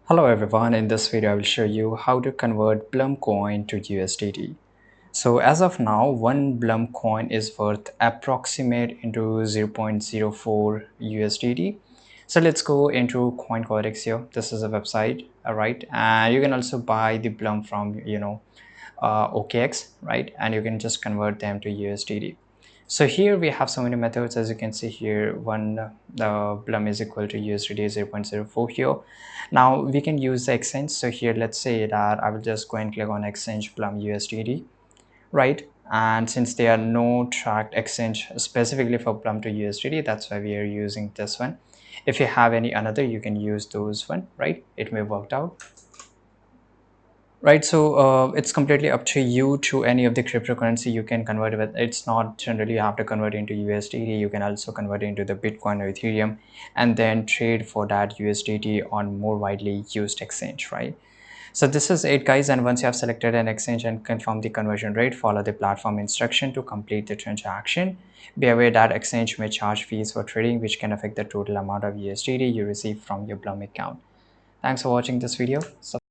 Hello everyone, in this video I will show you how to convert Blum coin to USDT. So as of now, one Blum coin is worth approximate into 0.04 USDT. So let's go into Coin Codex here. This is a website, all right, and you can also buy the Blum from OKX, right, and you can just convert them to USDT. So here we have so many methods. As you can see here, one Blum is equal to USDT 0.04 here. Now we can use the exchange. So here let's say that I will just go and click on exchange Blum USDT, right, and since there are no tracked exchange specifically for Blum to USDT, that's why we are using this one. If you have any another, you can use those one, right, it may work out. Right, so it's completely up to you to any of the cryptocurrency you can convert with. It's not generally you have to convert into USDT. You can also convert into the Bitcoin or Ethereum and then trade for that USDT on more widely used exchange, right? So this is it, guys. And once you have selected an exchange and confirm the conversion rate, follow the platform instruction to complete the transaction. Be aware that exchange may charge fees for trading, which can affect the total amount of USDT you receive from your Blum account. Thanks for watching this video.